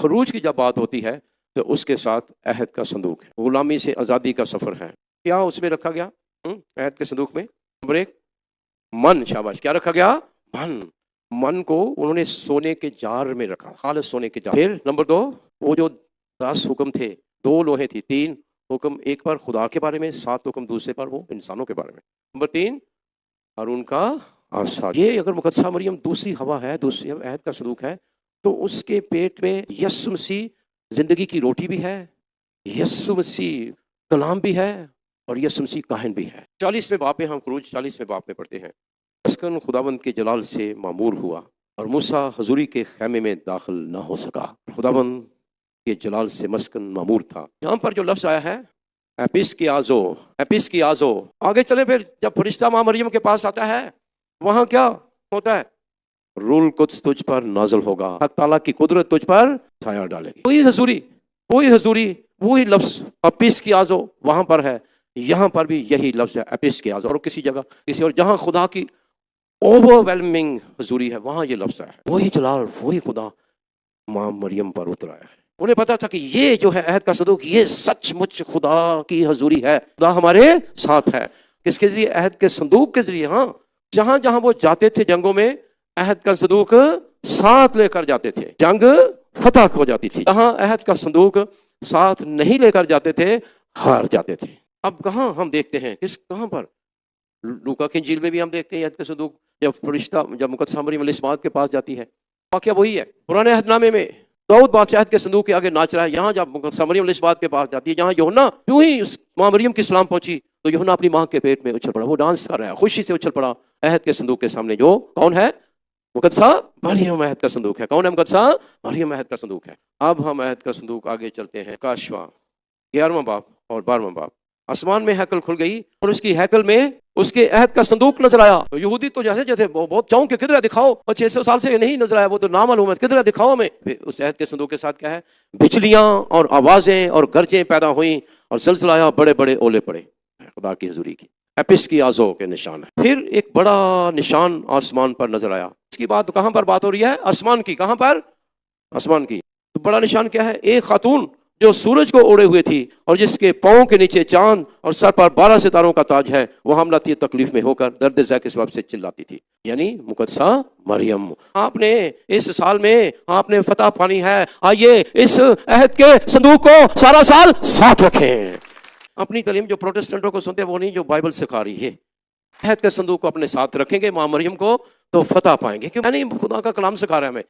خروج کی جب بات ہوتی ہے تو اس کے ساتھ عہد کا صندوق ہے، غلامی سے آزادی کا سفر ہے۔ کیا اس میں رکھا گیا عہد کے صندوق میں؟ نمبر 1 من، شاباش، کیا رکھا گیا؟ من کو انہوں نے سونے کے جار میں رکھا، خالص سونے کے جار۔ پھر نمبر 2 وہ جو 10 حکم تھے، 2 لوہیں تھی، 3 حکم، ایک پر خدا کے بارے میں، 7 حکم دوسرے پر وہ انسانوں کے بارے میں۔ نمبر 3 ہارون کا عصا۔ یہ اگر مقدسہ مریم دوسری ہوا ہے، دوسری عہد کا صندوق ہے، تو اس کے پیٹ میں یسوع مسیح زندگی کی روٹی بھی ہے، یسوع مسیح کلام بھی ہے، اور یسوع مسیح کاہن بھی ہے۔ 40ویں باب میں ہم خروج 40ویں باب میں پڑھتے ہیں، مسکن خداوند کے جلال سے معمور ہوا اور موسیٰ حضوری کے خیمے میں داخل نہ ہو سکا۔ خداوند کے جلال سے مسکن معمور تھا۔ یہاں پر جو لفظ آیا ہے ایپس کی آزو، آگے چلے پھر جب فرشتہ ماں مریم کے پاس آتا ہے، وہاں کیا ہوتا ہے؟ روح القدس تجھ پر نازل ہوگا، حق تعالیٰ کی قدرت تجھ پر چھایا ڈالے گی۔ وہی حضوری، وہی لفظ اپس کی آزو وہاں پر ہے، یہاں پر بھی یہی لفظ ہے اپس کی آزو، اور کسی جگہ کسی اور جہاں خدا کی اوور ویلمنگ حضوری ہے وہاں یہ لفظ ہے۔ وہی جلال، وہی خدا ماں مریم پر اتر آیا ہے۔ انہیں پتا تھا کہ یہ جو ہے عہد کا صندوق، یہ سچ مچ خدا کی حضوری ہے، خدا ہمارے ساتھ ہے۔ کس کے ذریعے؟ عہد کے صندوق کے ذریعے۔ ہاں، جہاں جہاں وہ جاتے تھے جنگوں میں، عہد کا صندوق ساتھ لے کر جاتے تھے، جنگ فتح ہو جاتی تھی۔ جہاں عہد کا صندوق ساتھ نہیں لے کر جاتے تھے، ہار جاتے تھے۔ اب کہاں ہم دیکھتے ہیں، کہاں پر؟ لوکا کی انجیل میں بھی ہم دیکھتے ہیں عہد کا صندوق جب مقدسہ مریم علیہ السلام کے پاس جاتی ہے، واقعہ وہی ہے۔ پرانے عہد نامے میں داؤد بادشاہ عہد کے صندوق کے آگے ناچ رہا ہے، یہاں جب مقدسہ مریم علیہ السلام کے پاس جاتی ہے، جہاں یوحنا کیوں ہی ماں مریم کی سلام پہنچی تو یوحنا اپنی ماں کے پیٹ میں اچھل پڑا، وہ ڈانس کر رہا ہے، خوشی سے اچھل پڑا عہد کے صندوق کے سامنے، جو کون ہے؟ مقدسہ مریم عہد کا صندوق ہے۔ کون ہے مقدسہ مریم عہد کا صندوق ہے؟ اب ہم عہد کا صندوق آگے چلتے ہیں، کاشوا 11واں باب اور 12واں باب۔ آسمان میں ہیکل کھل گئی اور اس کی ہیکل میں اس کے عہد کا صندوق نظر آیا۔ یہودی تو جیسے بہت چونک کے، کدھر دکھاؤ، اور 600 سال سے نہیں نظر آیا، وہ تو نامعلوم ہے، کدھر دکھاؤ ہمیں۔ اس عہد کے صندوق کے ساتھ کیا ہے؟ بجلیاں اور آوازیں اور گرجیں پیدا ہوئیں اور زلزلہ آیا، بڑے بڑے اولے پڑے، خدا کی حضوری کی، ایپس کی آزو کے نشان ہے۔ پھر ایک بڑا نشان آسمان پر نظر آیا۔ اس کی بات کہاں پر بات ہو رہی ہے؟ آسمان کی۔ کہاں پر؟ آسمان کی۔ تو بڑا نشان کیا ہے؟ ایک خاتون جو سورج کو اوڑے ہوئے تھی اور جس کے پاؤں کے نیچے چاند اور سر پر 12 ستاروں کا تاج ہے، وہ حاملہ تھی، تکلیف میں ہو کر درد ذیق کے سبب سے چلاتی تھی، یعنی مقدسہ مریم۔ آپ نے اس سال میں آپ نے فتح پانی ہے، آئیے اس عہد کے صندوق کو سارا سال ساتھ رکھیں۔ اپنی تعلیم جو پروٹسٹنٹوں کو سنتے ہیں وہ نہیں، جو بائبل سکھا رہی ہے، عہد کے صندوق کو اپنے ساتھ رکھیں گے، ماں مریم کو، تو فتح پائیں گے۔ کیوں نہیں؟ خدا کا کلام سکھا رہا ہے ہمیں۔